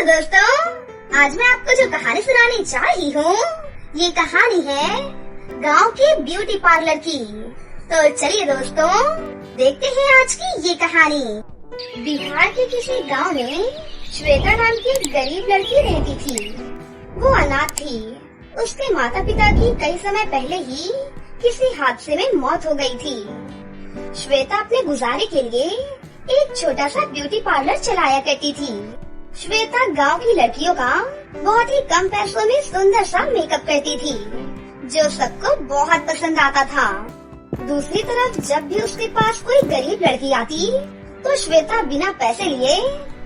दोस्तों, आज मैं आपको जो कहानी सुनाने जा रही हूँ, ये कहानी है गांव के ब्यूटी पार्लर की। तो चलिए दोस्तों, देखते हैं आज की ये कहानी। बिहार के किसी गांव में श्वेता नाम की एक गरीब लड़की रहती थी। वो अनाथ थी। उसके माता पिता की कई समय पहले ही किसी हादसे में मौत हो गई थी। श्वेता अपने गुजारे के लिए एक छोटा सा ब्यूटी पार्लर चलाया करती थी। श्वेता गांव की लड़कियों का बहुत ही कम पैसों में सुंदर सा मेकअप करती थी, जो सबको बहुत पसंद आता था। दूसरी तरफ जब भी उसके पास कोई गरीब लड़की आती, तो श्वेता बिना पैसे लिए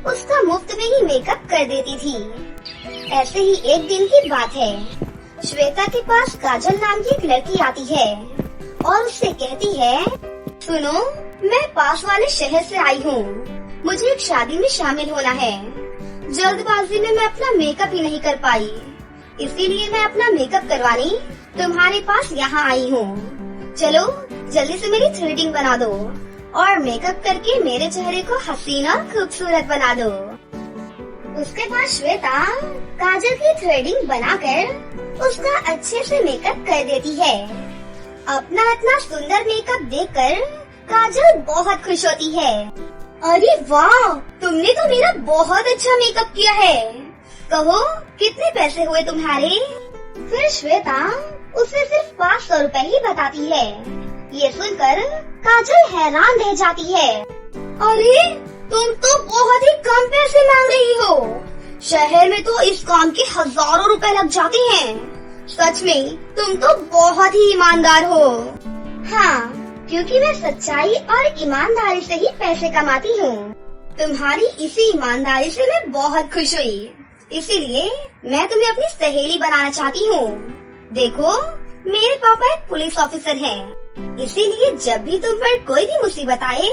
उसका मुफ्त में ही मेकअप कर देती थी। ऐसे ही एक दिन की बात है। श्वेता के पास काजल नाम की एक लड़की आती है और उससे कहती है, सुनो, मैं पास वाले शहर से आई हूँ। मुझे एक शादी में शामिल होना है। जल्दबाजी में मैं अपना मेकअप ही नहीं कर पाई, इसीलिए मैं अपना मेकअप करवाने तुम्हारे पास यहाँ आई हूँ। चलो जल्दी से मेरी थ्रेडिंग बना दो और मेकअप करके मेरे चेहरे को हसीन और खूबसूरत बना दो। उसके बाद श्वेता काजल की थ्रेडिंग बनाकर उसका अच्छे से मेकअप कर देती है। अपना इतना सुंदर मेकअप देखकर काजल बहुत खुश होती है। अरे वाह, तुमने तो मेरा बहुत अच्छा मेकअप किया है। कहो कितने पैसे हुए तुम्हारे? फिर श्वेता उसे सिर्फ 500 रुपए ही बताती है। ये सुनकर काजल हैरान रह जाती है। अरे तुम तो बहुत ही कम पैसे मांग रही हो। शहर में तो इस काम के हजारों रुपए लग जाते हैं। सच में तुम तो बहुत ही ईमानदार हो। हाँ, क्योंकि मैं सच्चाई और ईमानदारी से ही पैसे कमाती हूँ। तुम्हारी इसी ईमानदारी से मैं बहुत खुश हुई, इसीलिए मैं तुम्हें अपनी सहेली बनाना चाहती हूँ। देखो, मेरे पापा एक पुलिस ऑफिसर हैं, इसीलिए जब भी तुम पर कोई भी मुसीबत आए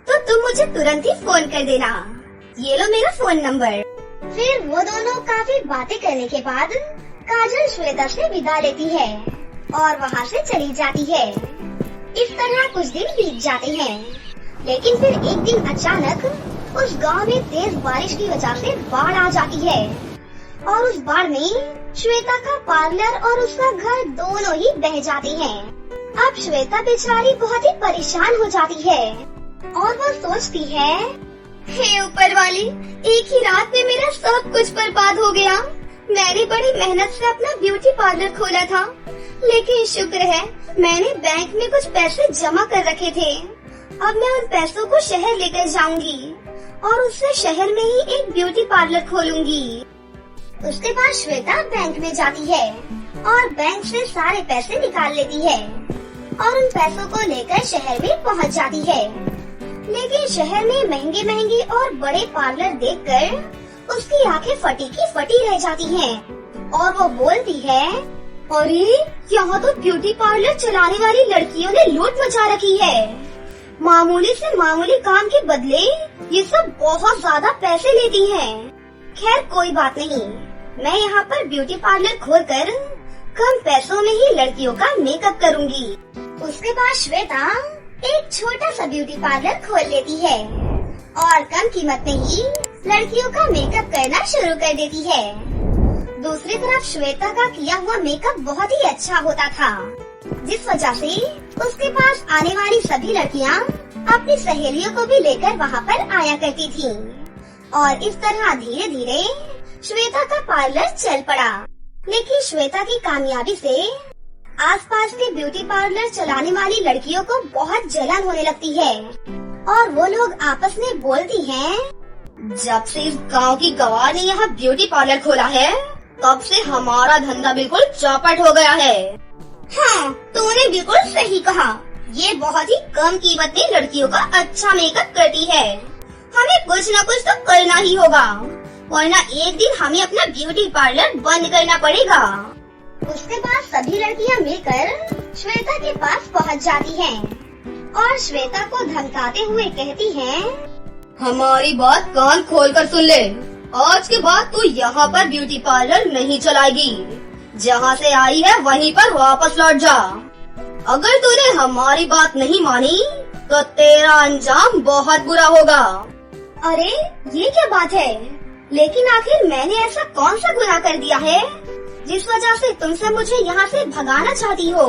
तो तुम मुझे तुरंत ही फोन कर देना। ये लो मेरा फोन नंबर। फिर वो दोनों काफी बातें करने के बाद काजल श्वेता से विदा लेती है और वहाँ से चली जाती है। इस तरह कुछ दिन बीत जाते हैं, लेकिन फिर एक दिन अचानक उस गांव में तेज बारिश की वजह से बाढ़ आ जाती है और उस बाढ़ में श्वेता का पार्लर और उसका घर दोनों ही बह जाते हैं। अब श्वेता बेचारी बहुत ही परेशान हो जाती है और वो सोचती है, हे ऊपर वाली, एक ही रात में मेरा सब कुछ बर्बाद हो गया। मैंने बड़ी मेहनत से अपना ब्यूटी पार्लर खोला था, लेकिन शुक्र है मैंने बैंक में कुछ पैसे जमा कर रखे थे। अब मैं उन पैसों को शहर लेकर जाऊंगी और उससे शहर में ही एक ब्यूटी पार्लर खोलूंगी। उसके बाद श्वेता बैंक में जाती है और बैंक से सारे पैसे निकाल लेती है और उन पैसों को लेकर शहर में पहुंच जाती है। लेकिन शहर में महंगे महंगे और बड़े पार्लर देखकर उसकी आंखें फटी की फटी रह जाती हैं और वो बोलती है, अरे यहाँ तो ब्यूटी पार्लर चलाने वाली लड़कियों ने लूट मचा रखी है। मामूली से मामूली काम के बदले ये सब बहुत ज्यादा पैसे लेती हैं। खैर कोई बात नहीं, मैं यहाँ पर ब्यूटी पार्लर खोलकर कम पैसों में ही लड़कियों का मेकअप करूँगी। उसके बाद श्वेता एक छोटा सा ब्यूटी पार्लर खोल लेती है और कम कीमत में ही लड़कियों का मेकअप करना शुरू कर देती है। दूसरी तरफ श्वेता का किया हुआ मेकअप बहुत ही अच्छा होता था, जिस वजह से उसके पास आने वाली सभी लड़कियां अपनी सहेलियों को भी लेकर वहां पर आया करती थीं। और इस तरह धीरे धीरे श्वेता का पार्लर चल पड़ा। लेकिन श्वेता की कामयाबी से आसपास के ब्यूटी पार्लर चलाने वाली लड़कियों को बहुत जलन होने लगती है और वो लोग आपस में बोलती हैं, जब से इस गांव की गवार ने यहाँ ब्यूटी पार्लर खोला है, तब से हमारा धंधा बिल्कुल चौपट हो गया है। हाँ, तूने बिल्कुल सही कहा। ये बहुत ही कम कीमत में लड़कियों का अच्छा मेकअप करती है। हमें कुछ न कुछ तो करना ही होगा, वरना एक दिन हमें अपना ब्यूटी पार्लर बंद करना पड़ेगा। उसके बाद सभी लड़कियाँ मिलकर श्वेता के पास पहुँच जाती हैं और श्वेता को धमकाते हुए कहती हैं, हमारी बात कान खोलकर सुन ले। आज के बाद तू यहाँ पर ब्यूटी पार्लर नहीं चलाएगी। जहाँ से आई है वहीं पर वापस लौट जा। अगर तूने हमारी बात नहीं मानी तो तेरा अंजाम बहुत बुरा होगा। अरे ये क्या बात है? लेकिन आखिर मैंने ऐसा कौन सा गुनाह कर दिया है जिस वजह से तुम सब मुझे यहाँ से भगाना चाहती हो?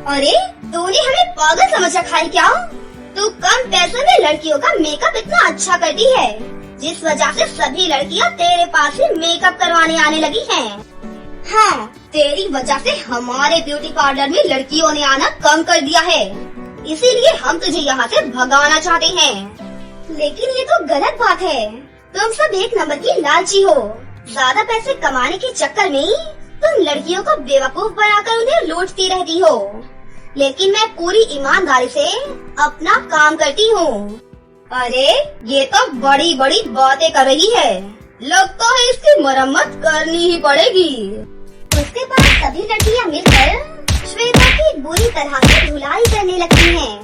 अरे तूने हमें पागल समझ रखा है क्या? तू कम पैसे में लड़कियों का मेकअप इतना अच्छा करती है जिस वजह से सभी लड़कियाँ तेरे पास ही मेकअप करवाने आने लगी हैं। हाँ, तेरी वजह से हमारे ब्यूटी पार्लर में लड़कियों ने आना कम कर दिया है, इसीलिए हम तुझे यहाँ से भगाना चाहते हैं। लेकिन ये तो गलत बात है। तुम सब एक नंबर की लालची हो। ज्यादा पैसे कमाने के चक्कर में तुम लड़कियों को बेवकूफ बनाकर उन्हें लूटती रहती हो। लेकिन मैं पूरी ईमानदारी से अपना काम करती हूँ। अरे ये तो बड़ी बड़ी बातें कर रही है, लगता है इसकी मरम्मत करनी ही पड़ेगी। उसके बाद सभी लड़कियाँ मिलकर श्वेता की बुरी तरह से धुलाई करने लगती हैं।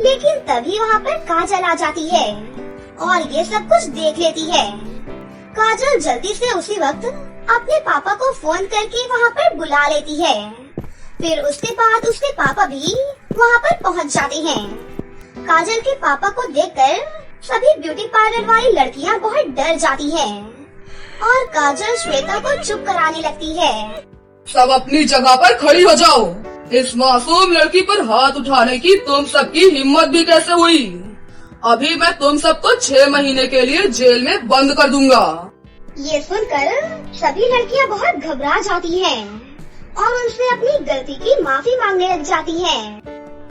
लेकिन तभी वहाँ पर काजल आ जाती है और ये सब कुछ देख लेती है। काजल जल्दी से उसी वक्त अपने पापा को फोन करके वहाँ पर बुला लेती है। फिर उसके बाद उसके पापा भी वहाँ पर पहुँच जाते हैं। काजल के पापा को देखकर सभी ब्यूटी पार्लर वाली लड़कियाँ बहुत डर जाती हैं और काजल श्वेता को चुप कराने लगती है। सब अपनी जगह पर खड़ी हो जाओ। इस मासूम लड़की पर हाथ उठाने की तुम सबकी हिम्मत भी कैसे हुई? अभी मैं तुम सबको 6 महीने के लिए जेल में बंद कर दूंगा। ये सुनकर सभी लड़कियां बहुत घबरा जाती हैं और उनसे अपनी गलती की माफी मांगने लग जाती हैं।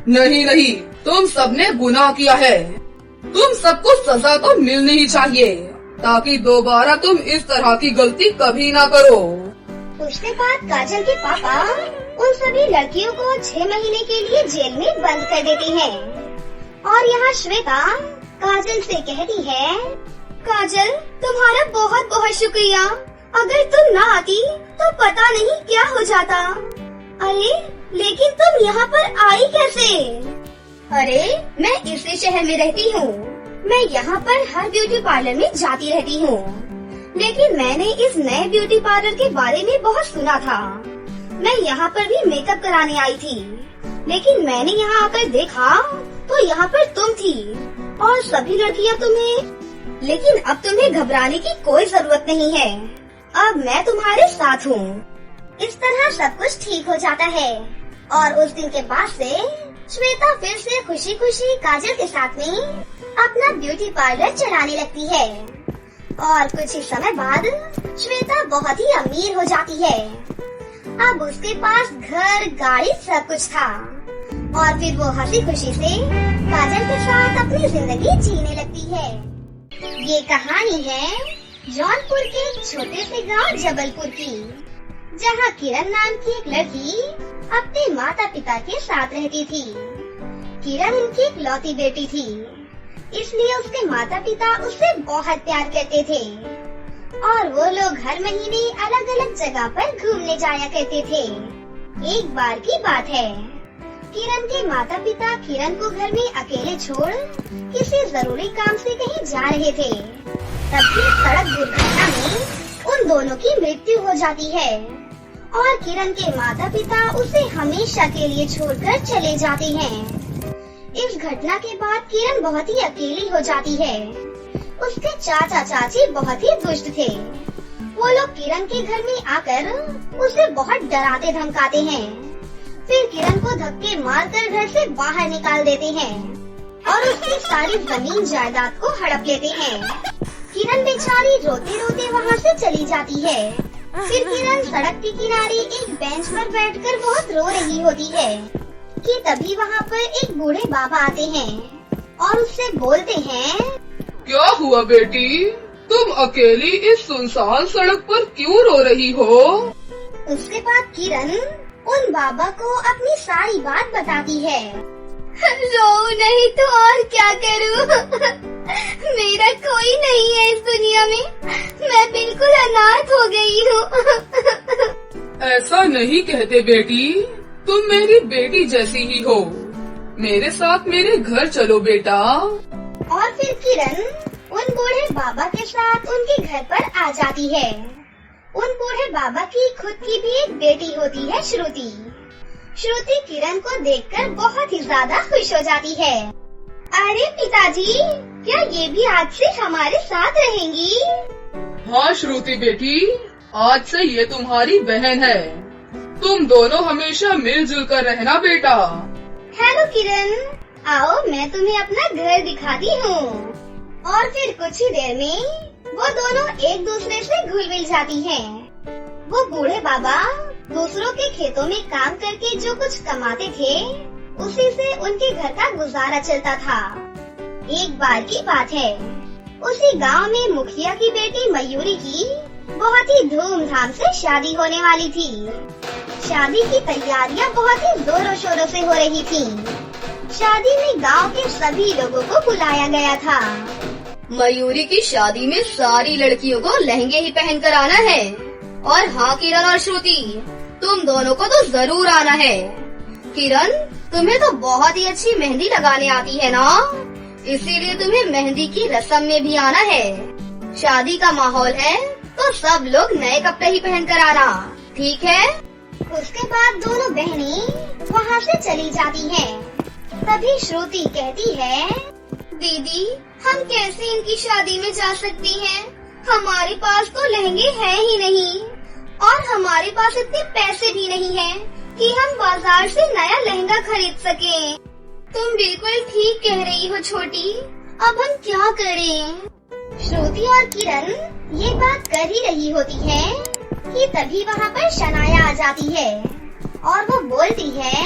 नहीं नहीं, तुम सबने गुनाह किया है। तुम सबको सजा तो मिलनी ही चाहिए ताकि दोबारा तुम इस तरह की गलती कभी ना करो। उसके बाद काजल के पापा उन सभी लड़कियों को 6 महीने के लिए जेल में बंद कर देते हैं। और यहाँ श्वेता काजल से कहती है, काजल तुम्हारा बहुत बहुत शुक्रिया। अगर तुम ना आती तो पता नहीं क्या हो जाता। अरे लेकिन तुम यहाँ पर आई कैसे? अरे मैं इसी शहर में रहती हूँ। मैं यहाँ पर हर ब्यूटी पार्लर में जाती रहती हूँ। लेकिन मैंने इस नए ब्यूटी पार्लर के बारे में बहुत सुना था। मैं यहाँ पर भी मेकअप कराने आई थी, लेकिन मैंने यहाँ आकर देखा तो यहाँ पर तुम थी और सभी लड़कियाँ तुम्हें। लेकिन अब तुम्हें घबराने की कोई जरूरत नहीं है, अब मैं तुम्हारे साथ हूँ। इस तरह सब कुछ ठीक हो जाता है और उस दिन के बाद से श्वेता फिर से खुशी खुशी काजल के साथ में अपना ब्यूटी पार्लर चलाने लगती है। और कुछ ही समय बाद श्वेता बहुत ही अमीर हो जाती है। अब उसके पास घर गाड़ी सब कुछ था और फिर वो हंसी खुशी से काजल के साथ अपनी जिंदगी जीने लगती है। ये कहानी है जौनपुर के एक छोटे से गांव जबलपुर की, जहां किरण नाम की एक लड़की अपने माता पिता के साथ रहती थी। किरण उनकी इकलौती बेटी थी, इसलिए उसके माता पिता उससे बहुत प्यार करते थे और वो लोग हर महीने अलग अलग जगह पर घूमने जाया करते थे। एक बार की बात है, किरण के माता पिता किरण को घर में अकेले छोड़ किसी जरूरी काम से कहीं जा रहे थे। तभी सड़क दुर्घटना में उन दोनों की मृत्यु हो जाती है और किरण के माता पिता उसे हमेशा के लिए छोड़कर चले जाते हैं। इस घटना के बाद किरण बहुत ही अकेली हो जाती है। उसके चाचा चाची बहुत ही दुष्ट थे। वो लोग किरण के घर में आकर उसे बहुत डराते धमकाते हैं। फिर किरण को धक्के मारकर घर से बाहर निकाल देते हैं और उसकी सारी जमीन जायदाद को हड़प लेते हैं। किरण बेचारी रोते रोते वहाँ से चली जाती है। फिर किरण सड़क के किनारे एक बेंच पर बैठकर बहुत रो रही होती है कि तभी वहाँ पर एक बूढ़े बाबा आते हैं और उससे बोलते हैं, क्या हुआ बेटी, तुम अकेली इस सुनसान सड़क पर क्यों रो रही हो? उसके बाद किरण उन बाबा को अपनी सारी बात बताती है। रो नहीं तो और क्या करूँ? मेरा कोई नहीं है इस दुनिया में, मैं बिल्कुल अनाथ हो गई हूँ। ऐसा नहीं कहते बेटी, तुम मेरी बेटी जैसी ही हो। मेरे साथ मेरे घर चलो बेटा। और फिर किरण उन बूढ़े बाबा के साथ उनके घर पर आ जाती है। उन बूढ़े बाबा की खुद की भी एक बेटी होती है, श्रुति। श्रुति किरण को देखकर बहुत ही ज्यादा खुश हो जाती है। अरे पिताजी, क्या ये भी आज से हमारे साथ रहेंगी? हाँ श्रुति बेटी, आज से ये तुम्हारी बहन है। तुम दोनों हमेशा मिलजुल कर रहना बेटा। हेलो किरण, आओ मैं तुम्हें अपना घर दिखाती हूँ। और फिर कुछ ही देर में वो दोनों एक दूसरे से घुल मिल जाती हैं। वो बूढ़े बाबा दूसरों के खेतों में काम करके जो कुछ कमाते थे, उसी से उनके घर का गुजारा चलता था। एक बार की बात है, उसी गांव में मुखिया की बेटी मयूरी की बहुत ही धूमधाम से शादी होने वाली थी। शादी की तैयारियां बहुत ही जोरों शोरों से हो रही थी। शादी में गांव के सभी लोगों को बुलाया गया था। मयूरी की शादी में सारी लड़कियों को लहंगे ही पहन कर आना है। और हाँ किरण और श्रुति, तुम दोनों को तो जरूर आना है। किरण, तुम्हें तो बहुत ही अच्छी मेहंदी लगाने आती है ना, इसीलिए तुम्हें मेहंदी की रस्म में भी आना है। शादी का माहौल है तो सब लोग नए कपड़े ही पहन कर आना, ठीक है? उसके बाद दोनों बहनें वहाँ से चली जाती हैं। तभी श्रुति कहती है, दीदी, हम कैसे इनकी शादी में जा सकती हैं? हमारे पास तो लहंगे हैं ही नहीं, और हमारे पास इतने पैसे भी नहीं हैं कि हम बाजार से नया लहंगा खरीद सकें। तुम बिल्कुल ठीक कह रही हो छोटी, अब हम क्या करें? श्रुति और किरण ये बात कर ही रही होती है कि तभी वहाँ पर शनाया आ जाती है और वो बोलती है,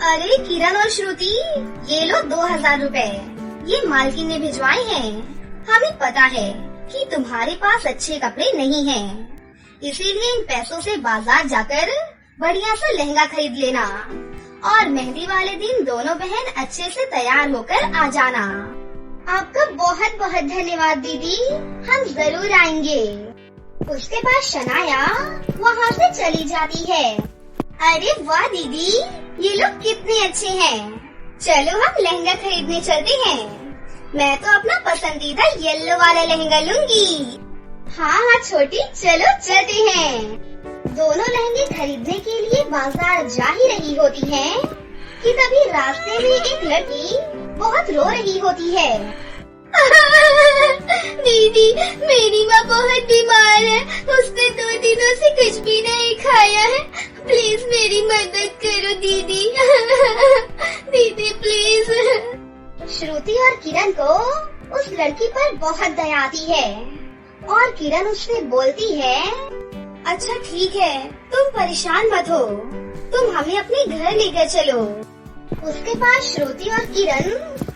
अरे किरण और श्रुति, ये लो 2000 रुपए, ये मालकिन ने भिजवाए हैं। हमें पता है कि तुम्हारे पास अच्छे कपड़े नहीं हैं, इसीलिए इन पैसों से बाजार जाकर बढ़िया सा लहंगा खरीद लेना और मेहंदी वाले दिन दोनों बहन अच्छे से तैयार होकर आ जाना। आपका बहुत बहुत धन्यवाद दीदी, हम जरूर आएंगे। उसके बाद शनाया वहाँ से चली जाती है। अरे वाह दीदी, ये लोग कितने अच्छे हैं। चलो हम लहंगा खरीदने चलते हैं। मैं तो अपना पसंदीदा येलो वाला लहंगा लूंगी। हाँ छोटी, चलो चलते हैं। दोनों लहंगे खरीदने के लिए बाजार जा ही रही होती हैं कि तभी रास्ते में एक लड़की बहुत रो रही होती है। दीदी, मेरी माँ बहुत बीमार है, उसने 2 दिनों से कुछ भी नहीं खाया है। प्लीज मेरी मदद करो दीदी। दीदी प्लीज। श्रुति और किरण को उस लड़की पर बहुत दया आती है और किरण उससे बोलती है, अच्छा ठीक है, तुम परेशान मत हो, तुम हमें अपने घर लेकर चलो। उसके बाद श्रुति और किरण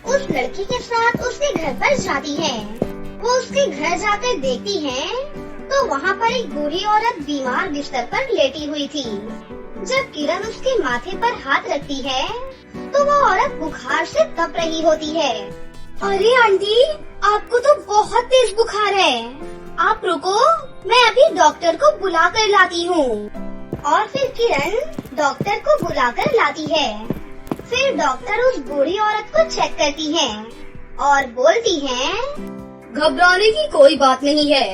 उस लड़की के साथ उसके घर पर जाती हैं। वो उसके घर जाकर देखती हैं तो वहाँ पर एक बूढ़ी औरत बीमार बिस्तर पर लेटी हुई थी। जब किरण उसके माथे पर हाथ रखती है तो वो औरत बुखार से तप रही होती है। अरे आंटी, आपको तो बहुत तेज बुखार है, आप रुको, मैं अभी डॉक्टर को बुला कर लाती हूँ। और फिर किरण डॉक्टर को बुलाकर लाती है। फिर डॉक्टर उस बूढ़ी औरत को चेक करती है और बोलती है, घबराने की कोई बात नहीं है,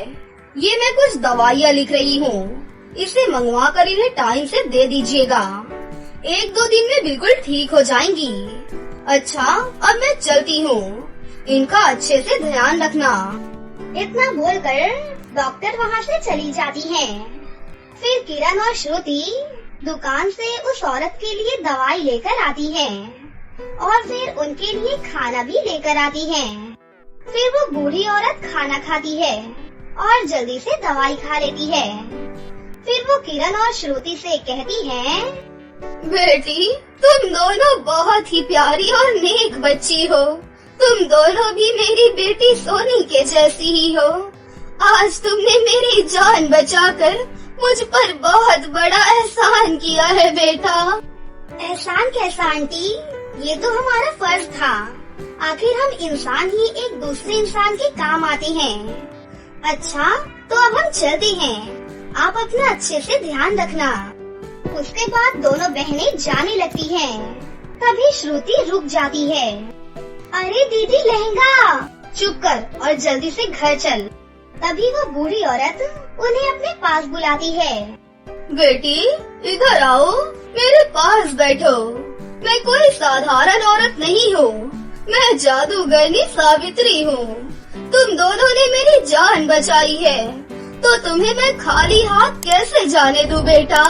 ये मैं कुछ दवाइयाँ लिख रही हूँ, इसे मंगवा कर इन्हें टाइम से दे दीजिएगा। 1-2 दिन में बिल्कुल ठीक हो जाएंगी। अच्छा, अब मैं चलती हूँ, इनका अच्छे से ध्यान रखना। इतना बोलकर डॉक्टर वहाँ से चली जाती हैं। फिर किरण और श्रुति दुकान से उस औरत के लिए दवाई लेकर आती हैं और फिर उनके लिए खाना भी लेकर आती हैं। फिर वो बूढ़ी औरत खाना खाती है और जल्दी से दवाई खा लेती है। फिर वो किरण और श्रुति से कहती है, बेटी, तुम दोनों बहुत ही प्यारी और नेक बच्ची हो। तुम दोनों भी मेरी बेटी सोनी के जैसी ही हो। आज तुमने मेरी जान बचाकर मुझ पर बहुत बड़ा एहसान किया है बेटा। एहसान कैसा आंटी, ये तो हमारा फर्ज था। आखिर हम इंसान ही एक दूसरे इंसान के काम आते हैं। अच्छा, तो अब हम चलते हैं, आप अपना अच्छे से ध्यान रखना। उसके बाद दोनों बहनें जाने लगती हैं। तभी श्रुति रुक जाती है। अरे दीदी, लहंगा। चुप कर और जल्दी से घर चल। तभी वो बूढ़ी औरत उन्हें अपने पास बुलाती है। बेटी, इधर आओ, मेरे पास बैठो। मैं कोई साधारण औरत नहीं हूँ, मैं जादूगरनी सावित्री हूँ। तुम दोनों ने मेरी जान बचाई है तो तुम्हें मैं खाली हाथ कैसे जाने दूं बेटा।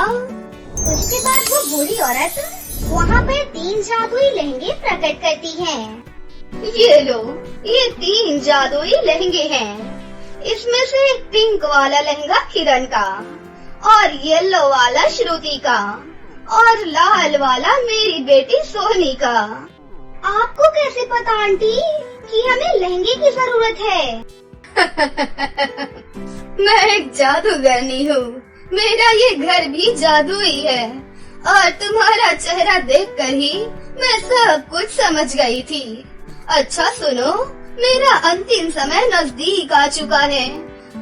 उसके बाद वो बूढ़ी औरत वहाँ पर 3 जादुई लहंगे प्रकट करती है। ये लो, ये 3 जादुई लहंगे हैं। इसमें से पिंक वाला लहंगा किरण का, और येलो वाला श्रुति का, और लाल वाला मेरी बेटी सोनी का। आपको कैसे पता आंटी कि हमें लहंगे की जरूरत है? मैं एक जादूगरनी हूँ। मेरा ये घर भी जादुई है, और तुम्हारा चेहरा देखकर ही मैं सब कुछ समझ गई थी। अच्छा सुनो, मेरा अंतिम समय नजदीक आ चुका है।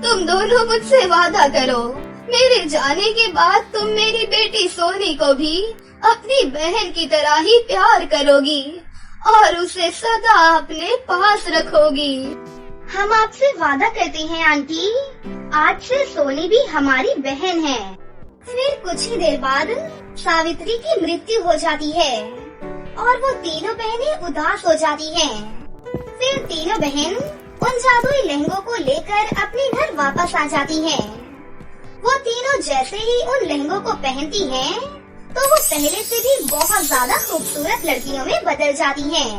तुम दोनों मुझसे वादा करो, मेरे जाने के बाद तुम मेरी बेटी सोनी को भी अपनी बहन की तरह ही प्यार करोगी और उसे सदा अपने पास रखोगी। हम आपसे वादा करते हैं आंटी, आज से सोनी भी हमारी बहन है। फिर कुछ ही देर बाद सावित्री की मृत्यु हो जाती है और वो तीनों बहनें उदास हो जाती हैं। फिर तीनों बहन उन जादुई लहंगों को लेकर अपने घर वापस आ जाती हैं। वो तीनों जैसे ही उन लहंगों को पहनती हैं, तो वो पहले से भी बहुत ज्यादा खूबसूरत लड़कियों में बदल जाती हैं।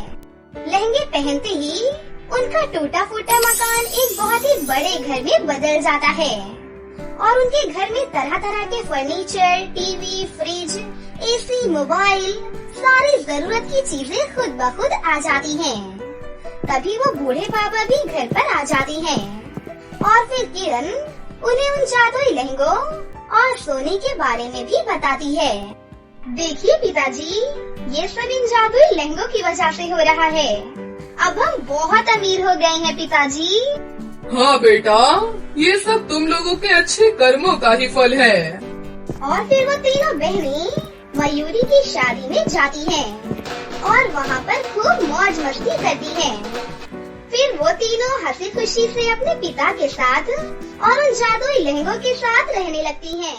लहंगे पहनते ही उनका टूटा फूटा मकान एक बहुत ही बड़े घर में बदल जाता है और उनके घर में तरह तरह के furniture, TV, fridge, AC, mobile, सारी जरूरत की चीजें खुद ब खुद आ जाती हैं। तभी वो बूढ़े बाबा भी घर पर आ जाती हैं और फिर किरण उन्हें उन जादुई लहंगों और सोने के बारे में भी बताती है। देखिए पिताजी, ये सब इन जादुई लहंगों की वजह से हो रहा है। अब हम बहुत अमीर हो गए हैं पिताजी। हाँ बेटा, ये सब तुम लोगों के अच्छे कर्मों का ही फल है। और फिर वो तीनों बहनें मयूरी की शादी में जाती हैं और वहाँ पर खूब मौज मस्ती करती हैं। फिर वो तीनों हंसी खुशी से अपने पिता के साथ और उन जादुई लहंगों के साथ रहने लगती हैं।